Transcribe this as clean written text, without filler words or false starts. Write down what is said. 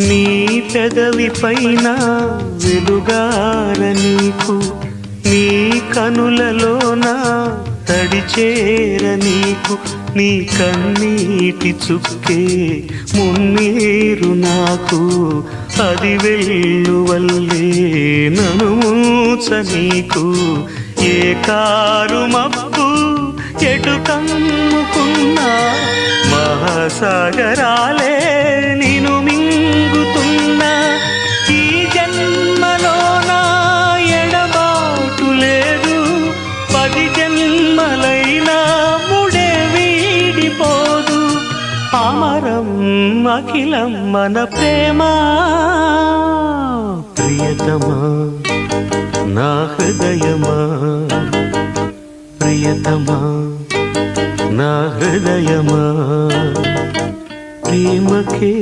నీ పెదవి పైన వెలుగార నీకు, నీ కనులలోన తడిచేర నీకు, నీ కన్నీటి చుక్కే మున్నీరు నాకు, అది వెల్లువల్లే నన్ను మూచ నీకు. ఏ కారు మబ్బు ఎటు కమ్ముకున్నా మహాసాగరాలే నిన్ను మింగుతున్నా. ఈ జన్మలోన ఎడబాటు లేదు, 10 జన్మలైనా ముడే వీడిపోదు. అమరం అఖిలం మన ప్రేమ. ప్రియతమా నా హృదయమా, ప్రియతమా నా హృదయమా, ప్రేమకే